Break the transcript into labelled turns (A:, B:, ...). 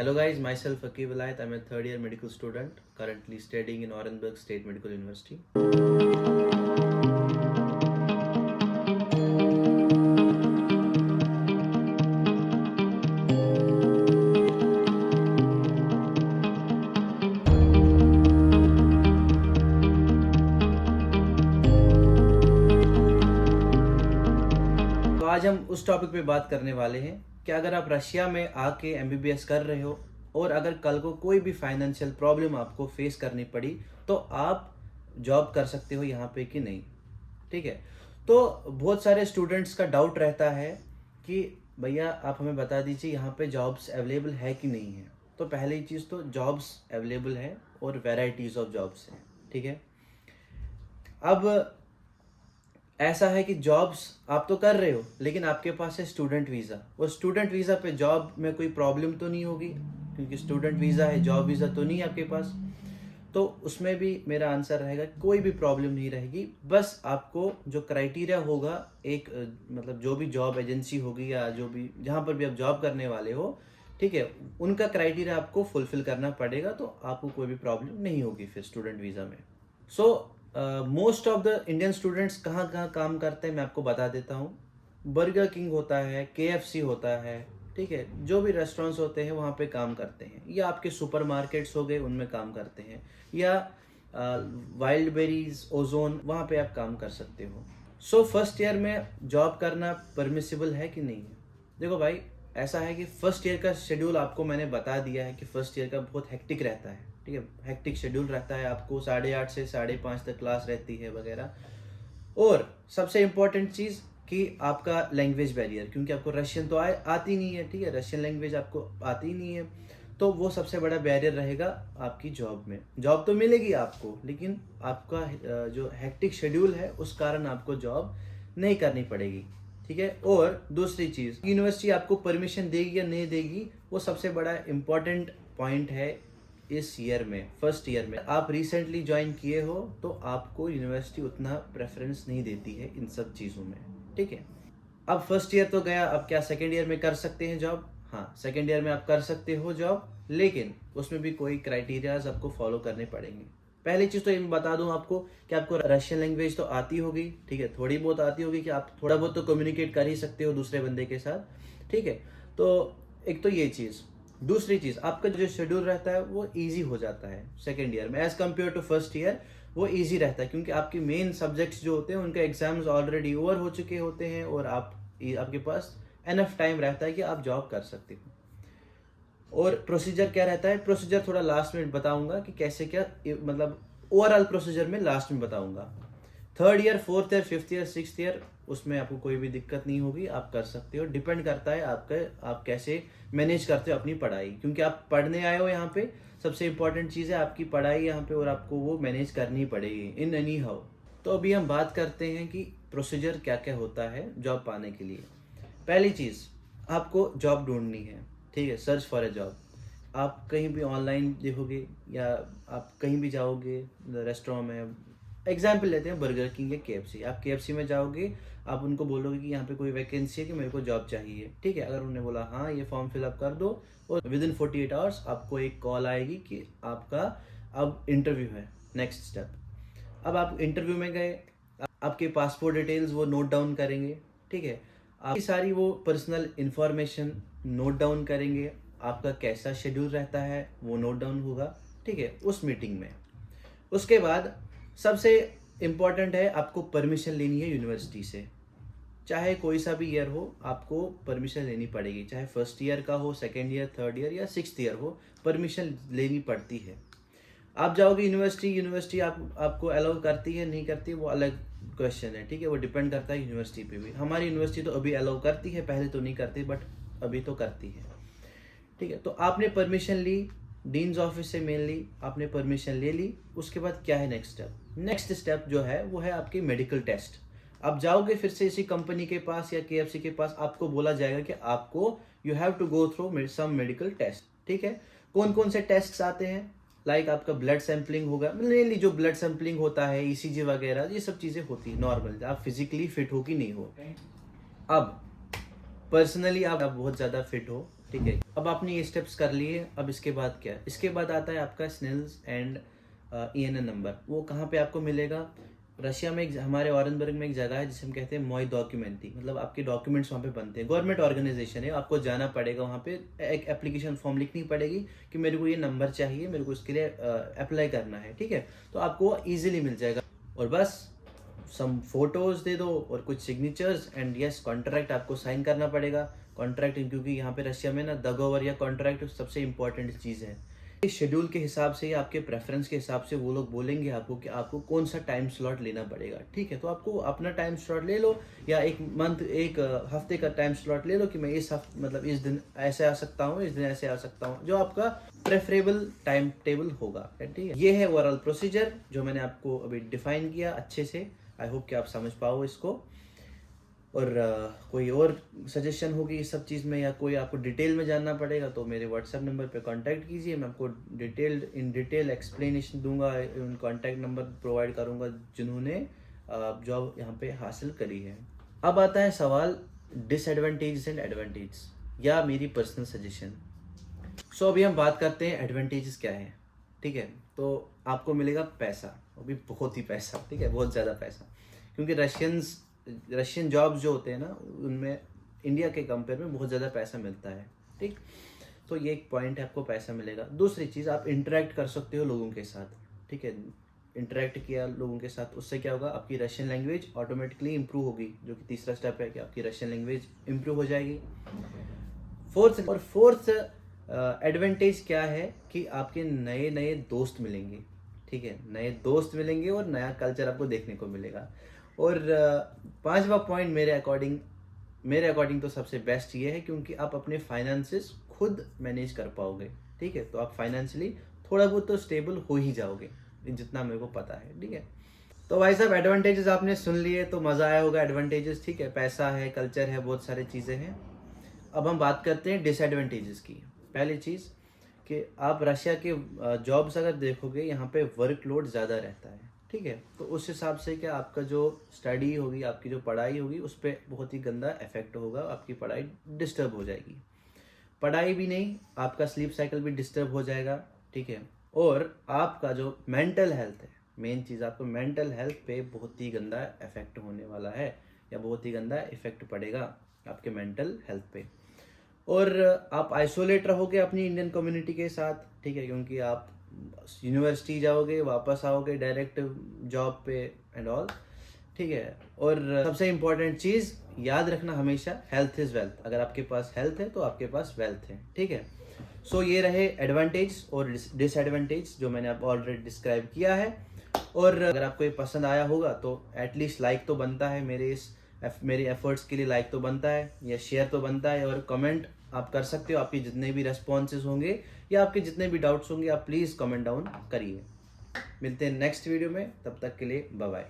A: Hello guys, myself Akib Vilayat. I'm a third year medical student currently studying in Orenburg State Medical University. तो आज हम उस topic पे बात करने वाले हैं कि अगर आप रशिया में आके एमबीबीएस कर रहे हो और अगर कल को कोई भी फाइनेंशियल प्रॉब्लम आपको फेस करनी पड़ी तो आप जॉब कर सकते हो यहाँ पे कि नहीं। ठीक है, तो बहुत सारे स्टूडेंट्स का डाउट रहता है कि भैया आप हमें बता दीजिए यहाँ पे जॉब्स अवेलेबल है कि नहीं है। तो पहली चीज़ तो जॉब्स अवेलेबल है और वेराइटीज़ ऑफ जॉब्स हैं। ठीक है, अब ऐसा है कि जॉब्स आप तो कर रहे हो लेकिन आपके पास है स्टूडेंट वीज़ा, और स्टूडेंट वीज़ा पे जॉब में कोई प्रॉब्लम तो नहीं होगी क्योंकि स्टूडेंट वीज़ा है, जॉब वीज़ा तो नहीं है आपके पास। तो उसमें भी मेरा आंसर रहेगा कोई भी प्रॉब्लम नहीं रहेगी। बस आपको जो क्राइटेरिया होगा एक मतलब जो भी जॉब एजेंसी होगी या जो भी जहाँ पर भी आप जॉब करने वाले हो, ठीक है, उनका क्राइटेरिया आपको फुलफिल करना पड़ेगा, तो आपको कोई भी प्रॉब्लम नहीं होगी फिर स्टूडेंट वीज़ा में। So most of the Indian students कहाँ कहाँ काम करते हैं मैं आपको बता देता हूँ। बर्गर किंग होता है, KFC होता है, ठीक है, जो भी रेस्टोरेंट्स होते हैं वहाँ पे काम करते हैं, या आपके सुपर मार्केट्स हो गए उनमें काम करते हैं, या वाइल्ड बेरीज, ओजोन, वहाँ पे आप काम कर सकते हो। सो फर्स्ट ईयर में जॉब करना परमिसिबल है कि नहीं है। देखो भाई, ऐसा है कि फर्स्ट ईयर का शेड्यूल आपको मैंने बता दिया है कि फर्स्ट ईयर का बहुत हेक्टिक रहता है। ठीक है, हेक्टिक शेड्यूल रहता है, आपको 8:30 से 5:30 तक क्लास रहती है वगैरह। और सबसे इम्पोर्टेंट चीज़ कि आपका लैंग्वेज बैरियर, क्योंकि आपको रशियन तो आती नहीं है। ठीक है, रशियन लैंग्वेज आपको आती नहीं है, तो वो सबसे बड़ा बैरियर रहेगा आपकी जॉब में। जॉब तो मिलेगी आपको लेकिन आपका जो हेक्टिक शेड्यूल है उस कारण आपको जॉब नहीं करनी पड़ेगी। ठीक है, और दूसरी चीज़, यूनिवर्सिटी आपको परमिशन देगी या नहीं देगी, वो सबसे बड़ा इम्पॉर्टेंट पॉइंट है। इस ईयर में, फर्स्ट ईयर में आप रिसेंटली ज्वाइन किए हो तो आपको यूनिवर्सिटी उतना प्रेफरेंस नहीं देती है इन सब चीज़ों में। ठीक है, अब फर्स्ट ईयर तो गया, अब क्या सेकेंड ईयर में कर सकते हैं जॉब? हाँ, सेकेंड ईयर में आप कर सकते हो जॉब, लेकिन उसमें भी कोई क्राइटेरियाज आपको फॉलो करने पड़ेंगे। पहली चीज़ तो ये मैं बता दूं आपको कि आपको रशियन लैंग्वेज तो आती होगी। ठीक है, थोड़ी बहुत आती होगी कि आप थोड़ा बहुत तो कम्युनिकेट कर ही सकते हो दूसरे बंदे के साथ। ठीक है, तो एक तो ये चीज़। दूसरी चीज़, आपका जो शेड्यूल रहता है वो ईजी हो जाता है सेकेंड ईयर में as compare to first year. वो ईजी रहता है क्योंकि आपके मेन सब्जेक्ट्स जो होते हैं उनके एग्जाम्स ऑलरेडी ओवर हो चुके होते हैं और आपके पास एनफ टाइम रहता है कि आप जॉब कर सकते हो। और प्रोसीजर क्या रहता है, प्रोसीजर थोड़ा लास्ट में बताऊंगा कि कैसे क्या, मतलब ओवरऑल प्रोसीजर में लास्ट में बताऊंगा। Third year, fourth year, fifth year, sixth year, उसमें आपको कोई भी दिक्कत नहीं होगी, आप कर सकते हो। डिपेंड करता है आप कैसे मैनेज करते हो अपनी पढ़ाई, क्योंकि आप पढ़ने आए हो यहाँ पे। सबसे इंपॉर्टेंट चीज़ है आपकी पढ़ाई यहाँ पे, और आपको वो मैनेज करनी पड़ेगी इन एनी हाउ। तो अभी हम बात करते हैं कि प्रोसीजर क्या क्या होता है जॉब पाने के लिए। पहली चीज़, आपको जॉब ढूंढनी है। ठीक है, सर्च फॉर ए जॉब। आप कहीं भी ऑनलाइन देखोगे या आप कहीं भी जाओगे रेस्टोरेंट में, एग्जाम्पल लेते हैं बर्गर किंग या KFC। आप KFC में जाओगे, आप उनको बोलोगे कि यहाँ पे कोई वैकेंसी है कि मेरे को जॉब चाहिए। ठीक है, अगर उन्होंने बोला हाँ ये फॉर्म फिलअप कर दो, और विद इन 48 आवर्स आपको एक कॉल आएगी कि आपका अब इंटरव्यू है, नेक्स्ट स्टेप। अब आप इंटरव्यू में गए, आपके पासपोर्ट डिटेल्स वो नोट डाउन करेंगे। ठीक है, आपकी सारी वो पर्सनल इंफॉर्मेशन नोट डाउन करेंगे, आपका कैसा शेड्यूल रहता है वो नोट डाउन होगा। ठीक है, उस मीटिंग में। उसके बाद सबसे इम्पॉर्टेंट है, आपको परमिशन लेनी है यूनिवर्सिटी से। चाहे कोई सा भी ईयर हो, आपको परमिशन लेनी पड़ेगी, चाहे फर्स्ट ईयर का हो, सेकेंड ईयर, थर्ड ईयर या सिक्स्थ ईयर हो, परमिशन लेनी पड़ती है। आप जाओगे यूनिवर्सिटी, यूनिवर्सिटी आपको अलाउ करती है नहीं करती वो अलग क्वेश्चन है। ठीक है, वो डिपेंड करता है यूनिवर्सिटी पे भी। हमारी यूनिवर्सिटी तो अभी अलाउ करती है, पहले तो नहीं करती, बट अभी तो करती है। ठीक है, तो आपने परमिशन ली, डीन्स ऑफिस से मेल ली, आपने परमिशन ले ली। उसके बाद क्या है नेक्स्ट स्टेप? नेक्स्ट स्टेप जो है वो है आपकी मेडिकल टेस्ट। आप जाओगे फिर से इसी कंपनी के पास या KFC के पास, आपको बोला जाएगा कि आपको you have to go through some medical test. ठीक है, कौन कौन से टेस्ट आते हैं? लाइक आपका ब्लड सैंपलिंग होगा, मेनली जो ब्लड सैंपलिंग होता है, ECG वगैरह, ये सब चीज़ें होती है नॉर्मल, आप फिजिकली फिट हो कि नहीं हो। अब पर्सनली आप बहुत ज़्यादा फिट हो ठीक है, अब आपने ये स्टेप्स कर लिए, अब इसके बाद क्या? इसके बाद आता है आपका स्नेल्स एंड ENN नंबर। वो कहाँ पे आपको मिलेगा? रशिया में हमारे ऑरेंजबर्ग में एक जगह है जिसे हम कहते हैं मोई डॉक्यूमेंटी, मतलब आपके डॉक्यूमेंट्स वहाँ पे बनते हैं। गवर्नमेंट ऑर्गेनाइजेशन है, आपको जाना पड़ेगा वहाँ पे, एक एप्लीकेशन फॉर्म लिखनी पड़ेगी कि मेरे को ये नंबर चाहिए, मेरे को इसके लिए अप्लाई करना है, ठीक है। तो आपको ईजिली मिल जाएगा, और बस सम फोटोज दे दो और कुछ सिग्नेचर्स एंड यस, कॉन्ट्रैक्ट आपको साइन करना पड़ेगा। कॉन्ट्रैक्ट, क्योंकि यहाँ पे रशिया में ना दगोवर या कॉन्ट्रैक्ट सबसे इंपॉर्टेंट चीज़ है। इस शेड्यूल के हिसाब से या आपके प्रेफरेंस के हिसाब से वो लोग बोलेंगे आपको कि आपको कौन सा टाइम स्लॉट लेना पड़ेगा, ठीक है। तो आपको अपना टाइम स्लॉट ले लो, या एक हफ्ते का टाइम स्लॉट ले लो कि मैं इस हफ्ते, मतलब इस दिन ऐसे आ सकता हूँ, इस दिन ऐसे आ सकता हूँ, जो आपका प्रेफरेबल टाइम टेबल होगा, ठीक है। ये है ओवरऑल प्रोसीजर जो मैंने आपको अभी डिफाइन किया अच्छे से। आई होप कि आप समझ पाओ इसको। और कोई और सजेशन होगी इस सब चीज़ में, या कोई आपको डिटेल में जानना पड़ेगा, तो मेरे व्हाट्सएप नंबर पे कांटेक्ट कीजिए। मैं आपको डिटेल एक्सप्लेनेशन दूंगा, उन कांटेक्ट नंबर प्रोवाइड करूंगा जिन्होंने जॉब यहाँ पे हासिल करी है। अब आता है सवाल डिसएडवांटेजेस एंड एडवांटेज, या मेरी पर्सनल सजेशन। सो अभी हम बात करते हैं एडवांटेजेस क्या है, ठीक है। तो आपको मिलेगा पैसा, अभी बहुत ही पैसा, ठीक है, बहुत ज़्यादा पैसा, क्योंकि रशियन जॉब्स जो होते हैं ना, उनमें इंडिया के कंपेयर में बहुत ज़्यादा पैसा मिलता है, ठीक। तो ये एक पॉइंट है, आपको पैसा मिलेगा। दूसरी चीज़, आप इंटरेक्ट कर सकते हो लोगों के साथ, ठीक है। इंटरेक्ट किया लोगों के साथ, उससे क्या होगा, आपकी रशियन लैंग्वेज ऑटोमेटिकली इंप्रूव होगी, जो कि तीसरा स्टेप है कि आपकी रशियन लैंग्वेज इंप्रूव हो जाएगी। फोर्थ एडवांटेज क्या है कि आपके नए नए दोस्त मिलेंगे, ठीक है, नए दोस्त मिलेंगे और नया कल्चर आपको देखने को मिलेगा। और पांचवा पॉइंट मेरे अकॉर्डिंग तो सबसे बेस्ट ये है, क्योंकि आप अपने फाइनेंसेस खुद मैनेज कर पाओगे, ठीक है। तो आप फाइनेंशियली थोड़ा बहुत तो स्टेबल हो ही जाओगे, जितना मेरे को पता है, ठीक है। तो भाई साहब, एडवांटेजेस आपने सुन लिए तो मज़ा आया होगा। एडवांटेजेस, ठीक है, पैसा है, कल्चर है, बहुत सारी चीज़ें हैं। अब हम बात करते हैं डिसएडवांटेजेस की। पहली चीज़ कि आप रशिया के जॉब्स अगर देखोगे, यहाँ पे वर्कलोड ज़्यादा रहता है, ठीक है। तो उस हिसाब से क्या आपका जो स्टडी होगी, आपकी जो पढ़ाई होगी, उस पर बहुत ही गंदा इफेक्ट होगा, आपकी पढ़ाई डिस्टर्ब हो जाएगी। पढ़ाई भी नहीं, आपका स्लीप साइकिल भी डिस्टर्ब हो जाएगा, ठीक है। और आपका जो मेंटल हेल्थ है, मेन चीज़, आपको मेंटल हेल्थ पे बहुत ही गंदा इफेक्ट होने वाला है, या बहुत ही गंदा इफेक्ट पड़ेगा आपके मेंटल हेल्थ पे। और आप आइसोलेट रहोगे अपनी इंडियन कम्युनिटी के साथ, ठीक है, क्योंकि आप यूनिवर्सिटी जाओगे, वापस आओगे डायरेक्ट जॉब पे एंड ऑल, ठीक है। और सबसे इम्पोर्टेंट चीज़ याद रखना हमेशा, हेल्थ इज़ वेल्थ। अगर आपके पास हेल्थ है तो आपके पास वेल्थ है, ठीक है। सो ये रहे एडवांटेज और डिसएडवांटेज जो मैंने आप ऑलरेडी डिस्क्राइब किया है। और अगर आपको ये पसंद आया होगा तो एटलीस्ट लाइक तो बनता है, मेरे एफर्ट्स के लिए लाइक तो बनता है, या शेयर तो बनता है, और कमेंट आप कर सकते हो। आपके जितने भी रेस्पॉन्सेज होंगे या आपके जितने भी डाउट्स होंगे, आप प्लीज़ कमेंट डाउन करिए। मिलते हैं नेक्स्ट वीडियो में, तब तक के लिए बाय बाय।